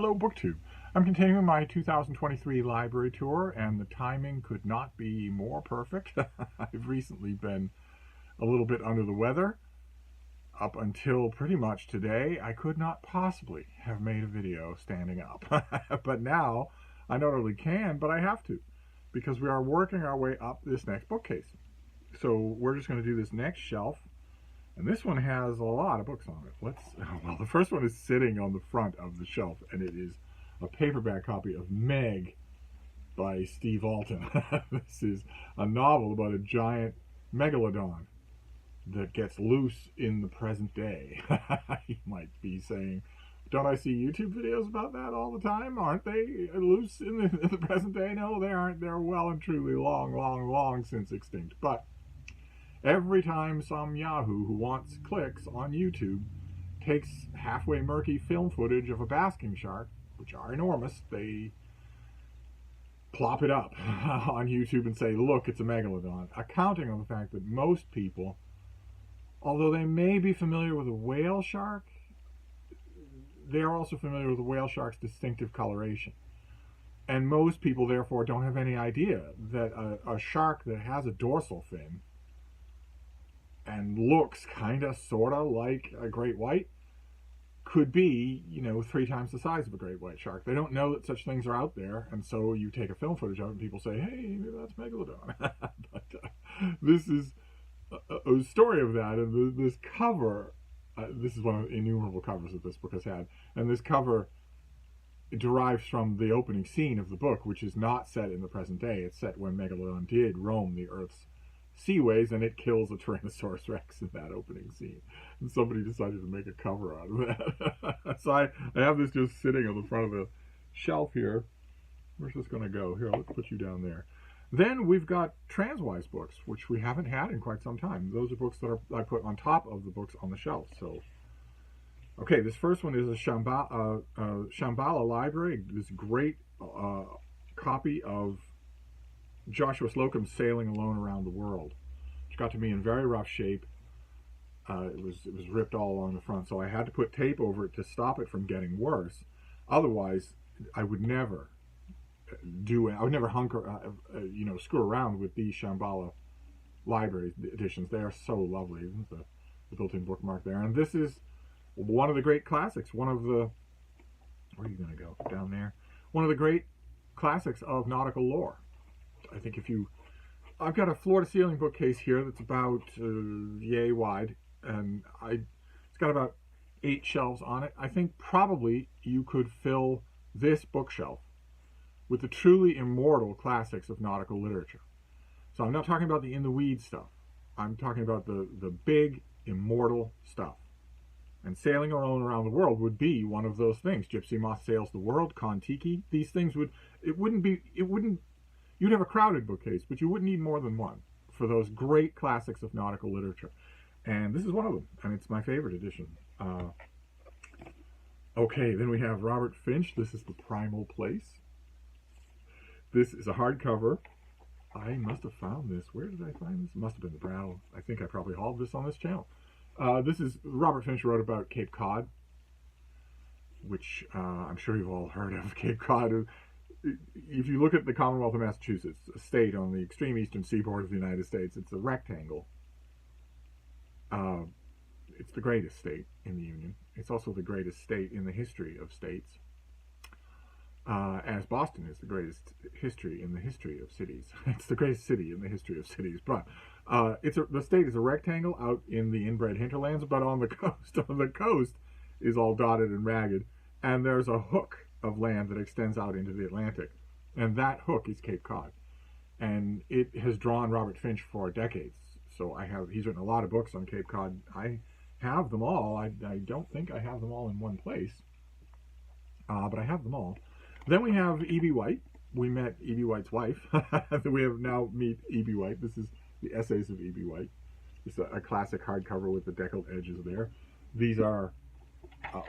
Hello, BookTube. I'm continuing my 2023 library tour, and the timing could not be more perfect. I've recently been a little bit under the weather. Up until pretty much today, I could not possibly have made a video standing up. But now, I not only can, but I have to, because we are working our way up this next bookcase. So we're just going to do this next shelf. And this one has a lot of books on it. Well, the first one is sitting on the front of the shelf, and it is a paperback copy of Meg by Steve Alton. This is a novel about a giant megalodon that gets loose in the present day. You might be saying, don't I see YouTube videos about that all the time? Aren't they loose in the present day? No, they aren't. They're well and truly long since extinct. But every time some Yahoo who wants clicks on YouTube takes halfway murky film footage of a basking shark, which are enormous, they plop it up on YouTube and say, look, it's a megalodon, accounting on the fact that most people, although they may be familiar with a whale shark, they are also familiar with the whale shark's distinctive coloration. And most people, therefore, don't have any idea that a shark that has a dorsal fin and looks kind of, sort of like a great white could be, 3 times the size of a great white shark. They don't know that such things are out there, and so you take a film footage of it and people say, hey, maybe that's Megalodon. But this is a story of that, and this cover, this is one of the innumerable covers that this book has had, and this cover derives from the opening scene of the book, which is not set in the present day. It's set when Megalodon did roam the Earth's seaways, and it kills a Tyrannosaurus Rex in that opening scene. And somebody decided to make a cover out of that. So I have this just sitting on the front of the shelf here. Where's this going to go? Here, let's put you down there. Then we've got Transwise books, which we haven't had in quite some time. Those are books that I put on top of the books on the shelf. So, okay, this first one is a Shambhala Library. This great copy of Joshua Slocum's Sailing Alone Around the World, which got to me in very rough shape. It was ripped all along the front, so I had to put tape over it to stop it from getting worse. Otherwise, I would never hunker, screw around with these Shambhala Library editions. They are so lovely. Isn't the built-in bookmark there? And this is one of the great classics. One of the, where are you going to go? Down there. One of the great classics of nautical lore. I think I've got a floor-to-ceiling bookcase here that's about yay wide, and it's got about 8 shelves on it. I think probably you could fill this bookshelf with the truly immortal classics of nautical literature. So I'm not talking about the in-the-weeds stuff. I'm talking about the big, immortal stuff. And Sailing Alone Around the World would be one of those things. Gypsy Moth Sails the World, Kon-Tiki. These things you'd have a crowded bookcase, but you wouldn't need more than one for those great classics of nautical literature. And this is one of them, and it's my favorite edition. Okay, then we have Robert Finch. This is The Primal Place. This is a hardcover. I must have found this. Where did I find this? It must have been the Brattle. I think I probably hauled this on this channel. This is, Robert Finch wrote about Cape Cod, which I'm sure you've all heard of. Cape Cod. If you look at the Commonwealth of Massachusetts, a state on the extreme eastern seaboard of the United States, it's a rectangle. It's the greatest state in the Union. It's also the greatest state in the history of states, as Boston is the greatest history in the history of cities. It's the greatest city in the history of cities. But the state is a rectangle out in the inbred hinterlands, but on the coast is all dotted and ragged, and there's a hook of land that extends out into the Atlantic, and that hook is Cape Cod, and it has drawn Robert Finch for decades. So he's written a lot of books on Cape Cod. I have them all. I don't think I have them all in one place, but I have them all. Then we have E.B. White. We met E.B. White's wife. We have now meet E.B. White. This is the Essays of E.B. White. It's a classic hardcover with the deckled edges there. These are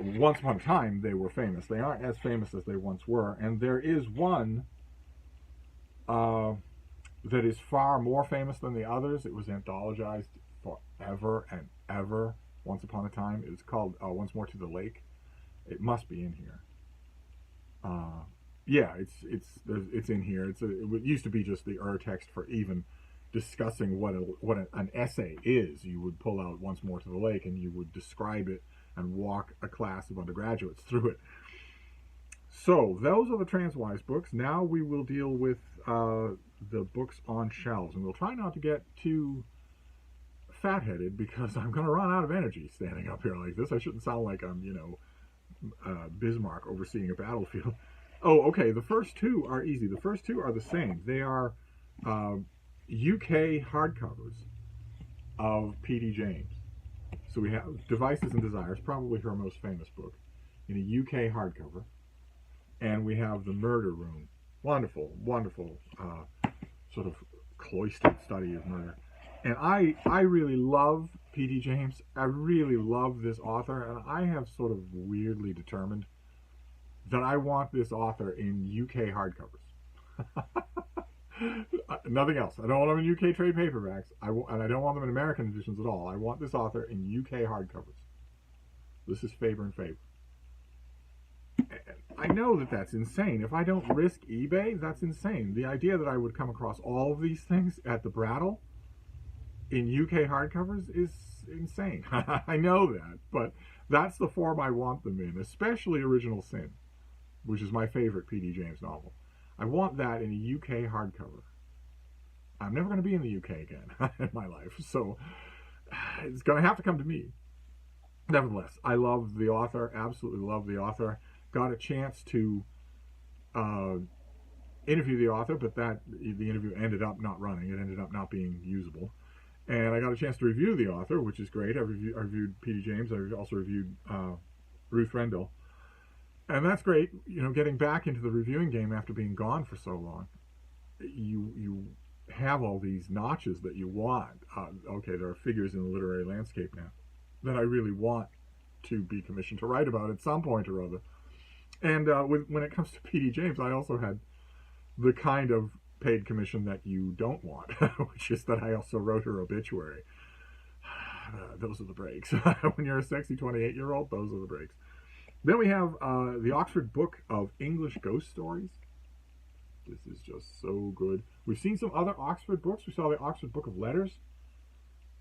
once upon a time, they were famous. They aren't as famous as they once were. And there is one that is far more famous than the others. It was anthologized forever and ever. Once upon a time. It was called Once More to the Lake. It must be in here. Yeah, it's in here. It used to be just the text for even discussing an essay is. You would pull out Once More to the Lake and you would describe it and walk a class of undergraduates through it. So those are the Transwise books. Now we will deal with the books on shelves, and we'll try not to get too fat-headed because I'm going to run out of energy standing up here like this. I shouldn't sound like I'm, Bismarck overseeing a battlefield. Oh, okay. The first two are easy. The first two are the same. They are UK hardcovers of P.D. James. So we have Devices and Desires, probably her most famous book, in a UK hardcover. And we have The Murder Room. Wonderful, wonderful sort of cloistered study of murder. And I really love P.D. James. I really love this author, and I have sort of weirdly determined that I want this author in UK hardcovers. Nothing else. I don't want them in UK trade paperbacks, and I don't want them in American editions at all. I want this author in UK hardcovers. This is Faber and Faber. I know that that's insane. If I don't risk eBay, that's insane. The idea that I would come across all of these things at the Brattle in UK hardcovers is insane. I know that, but that's the form I want them in, especially Original Sin, which is my favorite P.D. James novel. I want that in a UK hardcover. I'm never going to be in the UK again in my life, so it's going to have to come to me. Nevertheless, I love the author, absolutely love the author. Got a chance to interview the author, but the interview ended up not running. It ended up not being usable. And I got a chance to review the author, which is great. I reviewed P.D. James. I also reviewed Ruth Rendell. And that's great, getting back into the reviewing game after being gone for so long. You have all these notches that you want. Okay, there are figures in the literary landscape now that I really want to be commissioned to write about at some point or other. And when it comes to P.D. James, I also had the kind of paid commission that you don't want, which is that I also wrote her obituary. Those are the breaks. When you're a sexy 28-year-old, those are the breaks. Then we have the Oxford Book of English Ghost Stories. This is just so good. We've seen some other Oxford books. We saw the Oxford Book of Letters,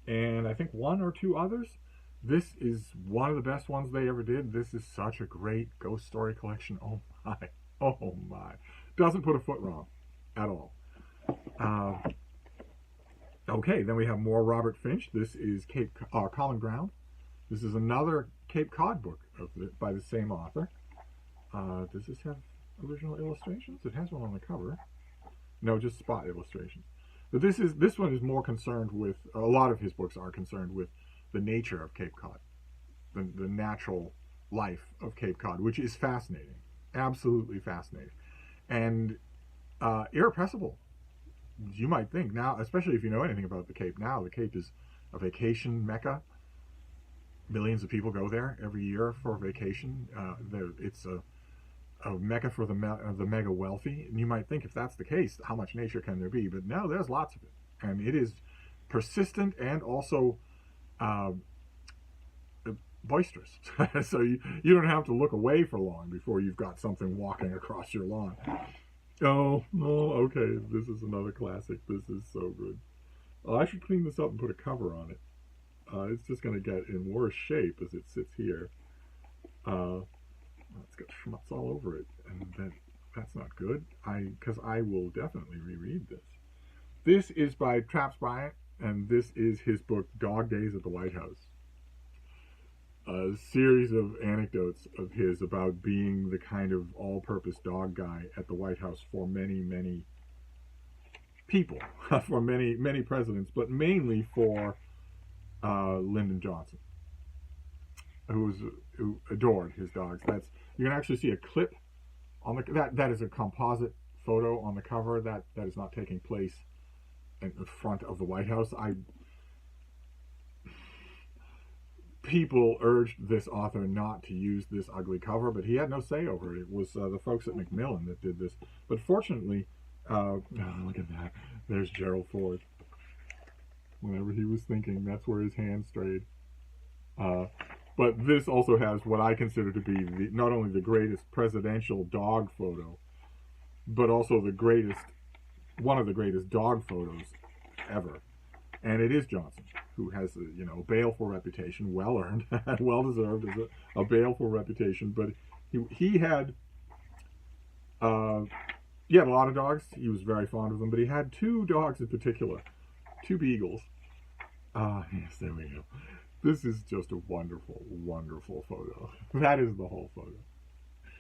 and I think one or two others. This is one of the best ones they ever did. This is such a great ghost story collection. Oh my. Oh my. Doesn't put a foot wrong at all. Okay, then we have more Robert Finch. This is Common Ground. This is another Cape Cod book by the same author. Does this have original illustrations? It has one on the cover. No, just spot illustrations. But this one is more concerned with, a lot of his books are concerned with the nature of Cape Cod, the natural life of Cape Cod, which is fascinating, absolutely fascinating, and irrepressible. You might think now, especially if you know anything about the Cape now, the Cape is a vacation mecca. Millions of people go there every year for vacation. It's a mecca for the mega wealthy. And you might think, if that's the case, how much nature can there be? But no, there's lots of it. And it is persistent and also boisterous. So you don't have to look away for long before you've got something walking across your lawn. Oh, okay. This is another classic. This is so good. I should clean this up and put a cover on it. It's just going to get in worse shape as it sits here. It's got schmutz all over it, and that's not good. Because I will definitely reread this. This is by Traps Bryant, and this is his book, Dog Days at the White House. A series of anecdotes of his about being the kind of all-purpose dog guy at the White House for many, many people, for many, many presidents, but mainly for Lyndon Johnson, who adored his dogs. You can actually see a clip on that is a composite photo on the cover. That is not taking place in front of the White House. People urged this author not to use this ugly cover, but he had no say over it. It was the folks at Macmillan that did this. But fortunately, look at that. There's Gerald Ford. Whenever he was thinking, that's where his hand strayed. But this also has what I consider to be not only the greatest presidential dog photo, but also one of the greatest dog photos ever. And it is Johnson, who has a baleful reputation, well earned, well deserved as a baleful reputation. But he had a lot of dogs. He was very fond of them, but he had two dogs in particular, two beagles. Yes, there we go. This is just a wonderful, wonderful photo. That is the whole photo.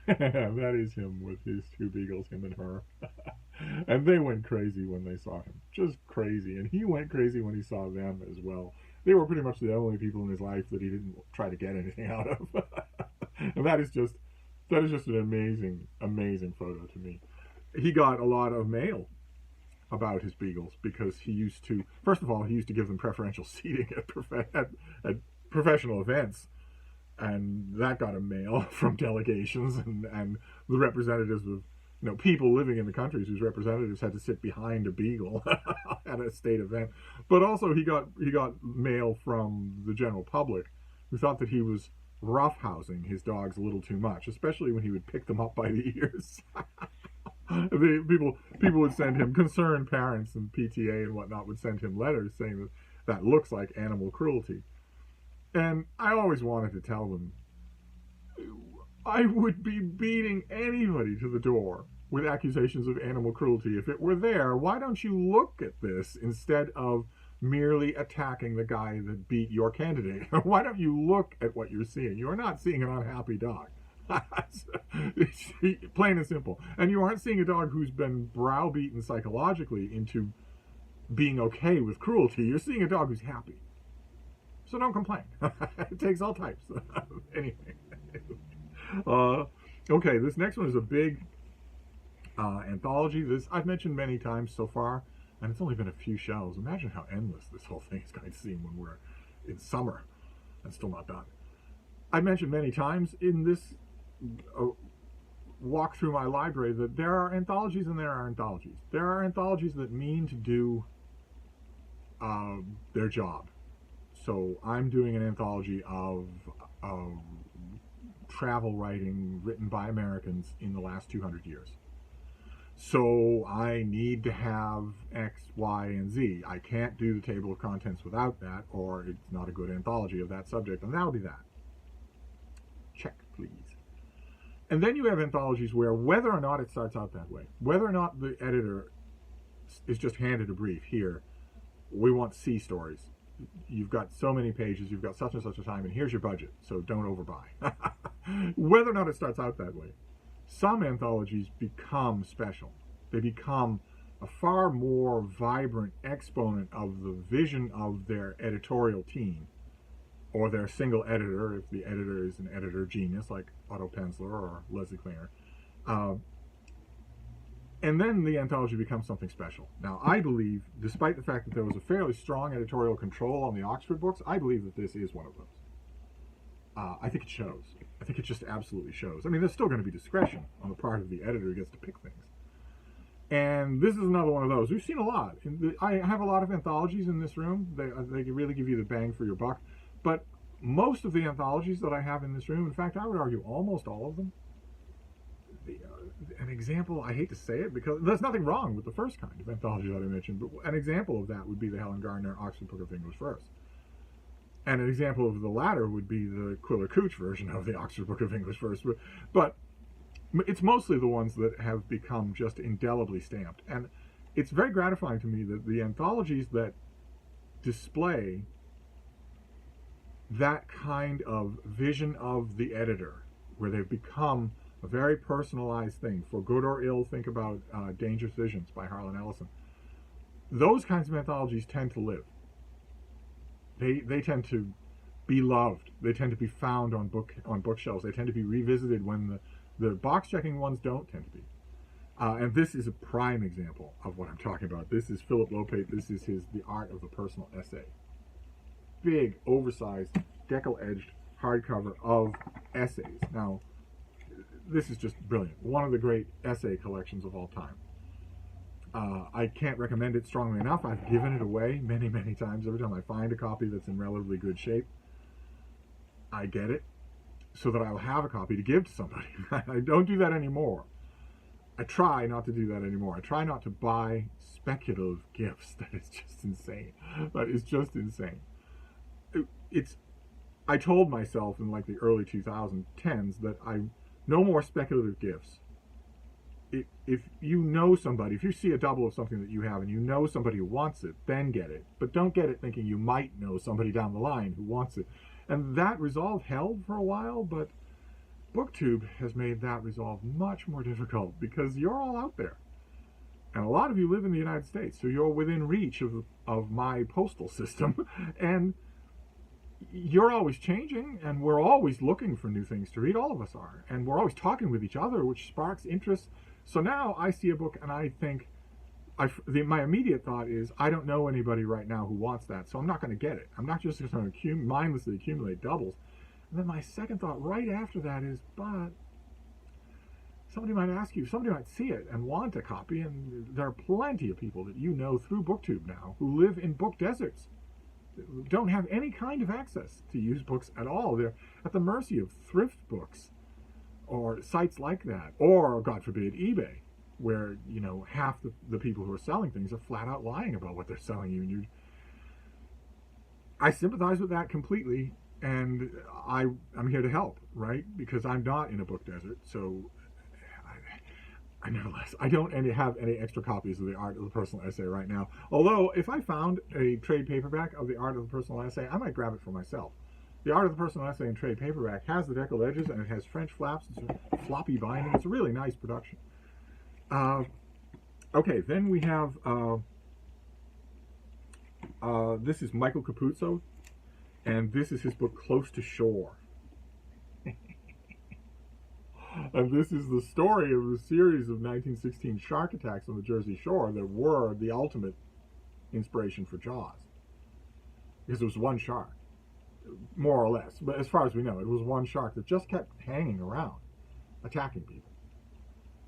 That is him with his two beagles, him and her. And they went crazy when they saw him. Just crazy. And he went crazy when he saw them as well. They were pretty much the only people in his life that he didn't try to get anything out of. And that is just an amazing, amazing photo to me. He got a lot of mail about his beagles because he used to give them preferential seating at professional events. And that got him mail from delegations and the representatives of people living in the countries whose representatives had to sit behind a beagle at a state event. But also he got mail from the general public who thought that he was roughhousing his dogs a little too much, especially when he would pick them up by the ears. People would send him, concerned parents and PTA and whatnot would send him letters saying that looks like animal cruelty. And I always wanted to tell them, I would be beating anybody to the door with accusations of animal cruelty if it were there. Why don't you look at this instead of merely attacking the guy that beat your candidate? Why don't you look at what you're seeing? You are not seeing an unhappy dog. It's plain and simple. And you aren't seeing a dog who's been browbeaten psychologically into being okay with cruelty. You're seeing a dog who's happy. So don't complain. It takes all types. Anyway. Okay, this next one is a big anthology. This I've mentioned many times so far, and it's only been a few shows. Imagine how endless this whole thing is going to seem when we're in summer and still not done. I've mentioned many times in this walk through my library that there are anthologies and there are anthologies. There are anthologies that mean to do their job. So I'm doing an anthology of travel writing written by Americans in the last 200 years. So I need to have X, Y, and Z. I can't do the table of contents without that, or it's not a good anthology of that subject, and that'll be that. Check, please. And then you have anthologies where whether or not it starts out that way, whether or not the editor is just handed a brief, here, we want C stories. You've got so many pages, you've got such and such a time, and here's your budget, so don't overbuy. Whether or not it starts out that way, some anthologies become special. They become a far more vibrant exponent of the vision of their editorial team, or their single editor, if the editor is an editor genius like Otto Penzler or Leslie Kleiner. And then the anthology becomes something special. Now, I believe, despite the fact that there was a fairly strong editorial control on the Oxford books, I believe that this is one of those. I think it shows. I think it just absolutely shows. I mean, there's still going to be discretion on the part of the editor who gets to pick things. And this is another one of those. We've seen a lot. I have a lot of anthologies in this room. They really give you the bang for your buck. But most of the anthologies that I have in this room, in fact, I would argue almost all of them, an example, I hate to say it because there's nothing wrong with the first kind of anthology that I mentioned, but an example of that would be the Helen Gardner Oxford Book of English Verse. And an example of the latter would be the Quiller Couch version of the Oxford Book of English Verse. But it's mostly the ones that have become just indelibly stamped. And it's very gratifying to me that the anthologies that display that kind of vision of the editor, where they've become a very personalized thing, for good or ill, think about Dangerous Visions by Harlan Ellison. Those kinds of anthologies tend to live. They tend to be loved. They tend to be found on bookshelves. They tend to be revisited when the box-checking ones don't tend to be. And this is a prime example of what I'm talking about. This is Philip Lopate. This is The Art of the Personal Essay. Big, oversized, decal-edged hardcover of essays. Now, this is just brilliant. One of the great essay collections of all time. I can't recommend it strongly enough. I've given it away many, many times. Every time I find a copy that's in relatively good shape, I get it so that I'll have a copy to give to somebody. I don't do that anymore. I try not to do that anymore. I try not to buy speculative gifts. That is just insane. That is just insane. It's. I told myself in like the early 2010s that no more speculative gifts. If you know somebody, if you see a double of something that you have and you know somebody who wants it, then get it. But don't get it thinking you might know somebody down the line who wants it. And that resolve held for a while, but BookTube has made that resolve much more difficult because you're all out there. And a lot of you live in the United States, so you're within reach of my postal system. And you're always changing, and we're always looking for new things to read. All of us are. And we're always talking with each other, which sparks interest. So now I see a book and I think, my immediate thought is, I don't know anybody right now who wants that, so I'm not going to get it. I'm not just going to mindlessly accumulate doubles. And then my second thought right after that is, but somebody might ask you, somebody might see it and want a copy, and there are plenty of people that you know through BookTube now who live in book deserts, don't have any kind of access to used books at all. They're at the mercy of thrift books or sites like that, or, God forbid, eBay, where, half the people who are selling things are flat out lying about what they're selling you. I sympathize with that completely. And I'm here to help, right? Because I'm not in a book desert. So, nevertheless, I don't have any extra copies of The Art of the Personal Essay right now. Although, if I found a trade paperback of The Art of the Personal Essay, I might grab it for myself. The Art of the Personal Essay in trade paperback has the deckle edges, and it has French flaps. It's a floppy binding. It's a really nice production. Okay, then we have, this is Michael Capuzzo. And this is his book, Close to Shore. And this is the story of a series of 1916 shark attacks on the Jersey Shore that were the ultimate inspiration for Jaws. Because it was one shark, more or less. But as far as we know, it was one shark that just kept hanging around, attacking people.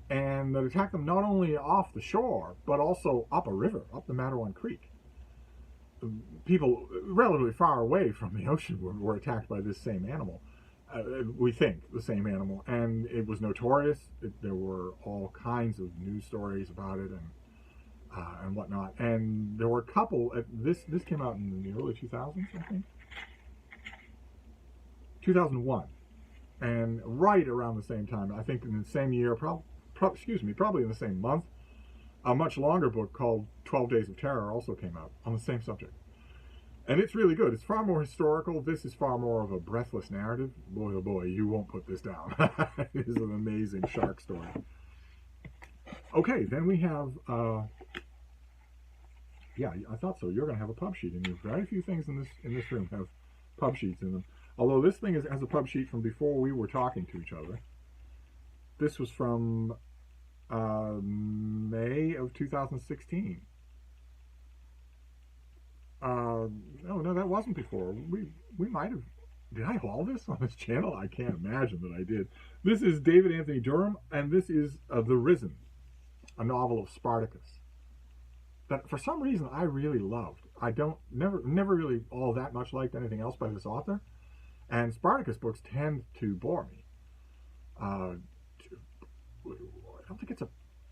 And that attacked them not only off the shore, but also up a river, up the Matterhorn Creek. People relatively far away from the ocean were attacked by this same animal. We think the same animal, and it was notorious. There were all kinds of news stories about it and whatnot. And there were a couple. This came out in the early 2000s, I think, 2001, and right around the same time, I think in the same year, probably in the same month. A much longer book called 12 Days of Terror also came out on the same subject. And it's really good. It's far more historical. This is far more of a breathless narrative. Boy, oh boy, you won't put this down. It is an amazing shark story. Okay, then we have, yeah, I thought so. You're going to have a pub sheet in you. Very few things in this room have pub sheets in them. Although this thing has a pub sheet from before we were talking to each other. This was from May of 2016. No, that wasn't before. We might have. Did I haul this on this channel? I can't imagine that I did. This is David Anthony Durham, and this is The Risen, a novel of Spartacus that for some reason I really loved. I never really all that much liked anything else by this author, and Spartacus books tend to bore me. I don't think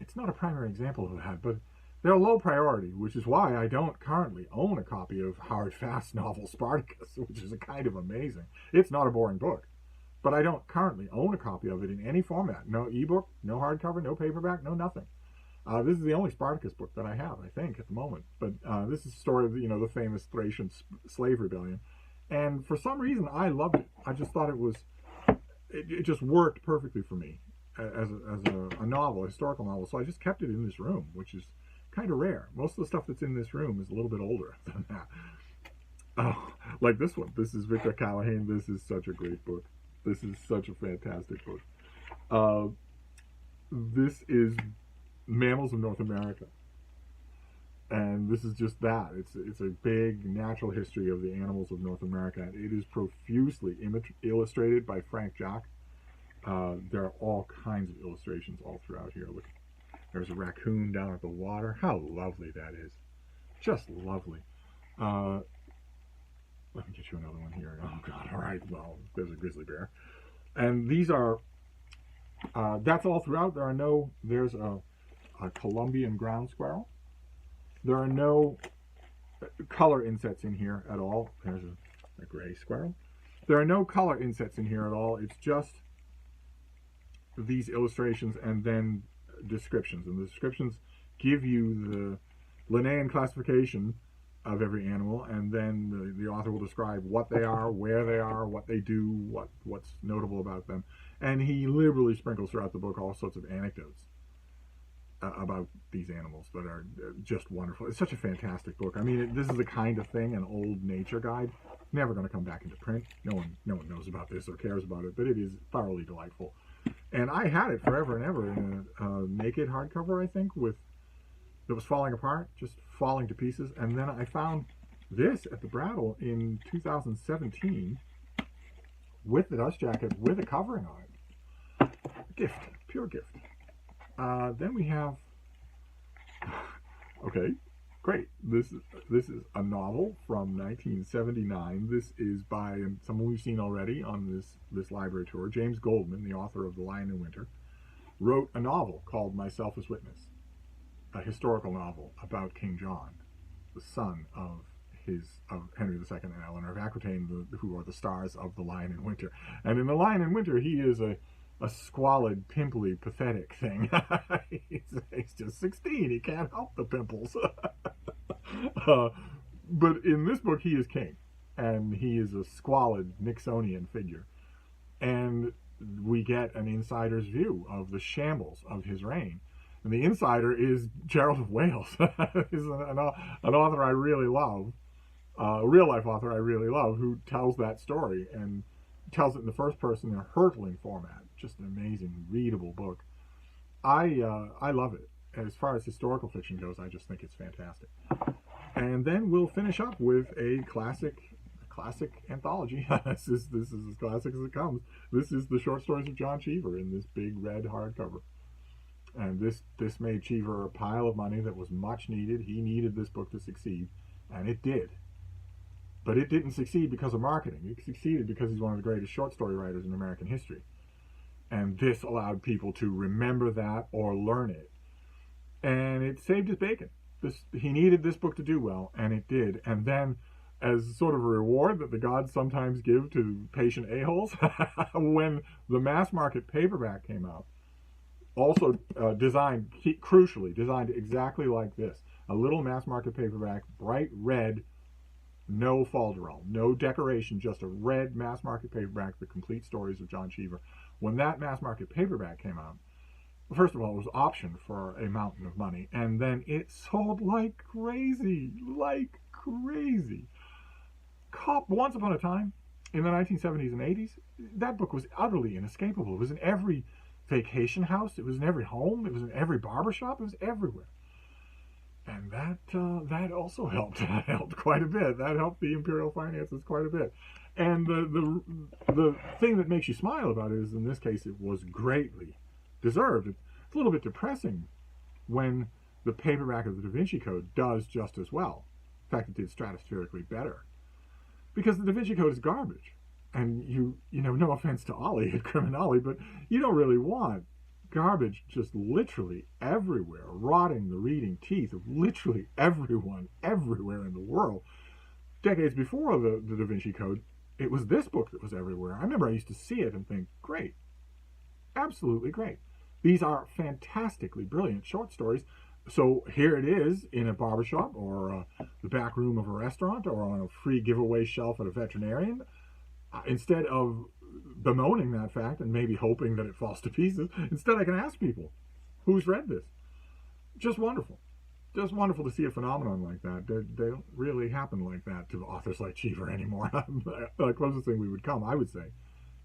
it's not a primary example of that, but they're low priority, which is why I don't currently own a copy of Howard Fast's novel Spartacus, which is kind of amazing. It's not a boring book, but I don't currently own a copy of it in any format. No ebook, no hardcover, no paperback, no nothing. This is the only Spartacus book that I have, I think, at the moment. But this is the story of the famous Thracian slave rebellion, and for some reason I loved it. I just thought it just worked perfectly for me as a novel, a historical novel. So I just kept it in this room, which is kind of rare. Most of the stuff that's in this room is a little bit older than that. Oh, like this one. This is Victor Callahan. This is such a great book. This is such a fantastic book. This is Mammals of North America. And this is just that. It's a big natural history of the animals of North America. It is profusely illustrated by Frank Jock. There are all kinds of illustrations all throughout here. Look, there's a raccoon down at the water. How lovely that is. Just lovely. Let me get you another one here. Oh, God. All right. Well, there's a grizzly bear. And these are, this is, this is Frank Jock. This is That's all throughout. There's a Colombian ground squirrel. There are no color insets in here at all. There's a gray squirrel. There are no color insets in here at all. It's just these illustrations and then descriptions. And the descriptions give you the Linnaean classification of every animal, and then the author will describe what they are, where they are, what they do, what's notable about them. And he liberally sprinkles throughout the book all sorts of anecdotes about these animals that are just wonderful. It's such a fantastic book. I mean, this is the kind of thing, an old nature guide, never going to come back into print. No one knows about this or cares about it, but it is thoroughly delightful. And I had it forever and ever in a naked hardcover, I think, that was falling apart, just falling to pieces. And then I found this at the Brattle in 2017 with the dust jacket, with a covering on it. Gift, pure gift. Then we have, okay, great. This is a novel from 1979. This is by someone we've seen already on this library tour. James Goldman, the author of The Lion in Winter, wrote a novel called Myself as Witness, a historical novel about King John, the son of Henry II and Eleanor of Aquitaine, who are the stars of The Lion in Winter. And in The Lion in Winter, he is a squalid, pimply, pathetic thing. he's just 16. He can't help the pimples. But in this book, he is king, and he is a squalid Nixonian figure. And we get an insider's view of the shambles of his reign. And the insider is Gerald of Wales. He's an author I really love, a real-life author I really love, who tells that story and tells it in the first person in a hurtling format. Just an amazing, readable book. I love it. As far as historical fiction goes, I just think it's fantastic. And then we'll finish up with a classic anthology. This is as classic as it comes. This is the short stories of John Cheever in this big red hardcover. And this made Cheever a pile of money that was much needed. He needed this book to succeed, and it did. But it didn't succeed because of marketing. It succeeded because he's one of the greatest short story writers in American history. And this allowed people to remember that or learn it. And it saved his bacon. He needed this book to do well, and it did. And then, as sort of a reward that the gods sometimes give to patient a-holes, when the mass market paperback came out, also crucially designed exactly like this. A little mass market paperback, bright red, no folderol, no decoration, just a red mass market paperback, The Complete Stories of John Cheever. When that mass market paperback came out, first of all, it was optioned for a mountain of money, and then it sold like crazy. Once upon a time, in the 1970s and 80s, that book was utterly inescapable. It was in every vacation house, it was in every home, it was in every barbershop, it was everywhere. And that also helped. That helped quite a bit. That helped the imperial finances quite a bit. And the thing that makes you smile about it is, in this case, it was greatly deserved. It's a little bit depressing when the paperback of the Da Vinci Code does just as well. In fact, it did stratospherically better. Because the Da Vinci Code is garbage. And you know, no offense to Ollie at Criminale, but you don't really want garbage just literally everywhere, rotting the reading teeth of literally everyone, everywhere in the world. Decades before the Da Vinci Code, it was this book that was everywhere. I remember I used to see it and think, great, absolutely great. These are fantastically brilliant short stories. So here it is in a barbershop or the back room of a restaurant or on a free giveaway shelf at a veterinarian. Instead of bemoaning that fact and maybe hoping that it falls to pieces, instead I can ask people, who's read this? Just wonderful. Just wonderful to see a phenomenon like that. They don't really happen like that to authors like Cheever anymore. The closest thing we would come, I would say,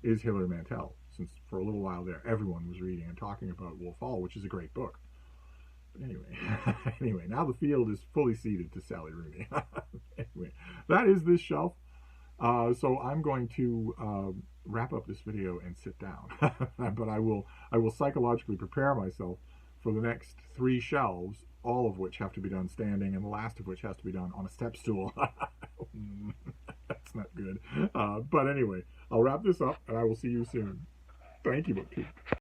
is Hilary Mantel, since for a little while there everyone was reading and talking about Wolf Hall, which is a great book. But anyway, now the field is fully ceded to Sally Rooney. Anyway, that is this shelf. So I'm going to wrap up this video and sit down. But I will psychologically prepare myself for the next 3 shelves, all of which have to be done standing, and the last of which has to be done on a step stool. That's not good. But anyway, I'll wrap this up, and I will see you soon. Thank you, Bookcase.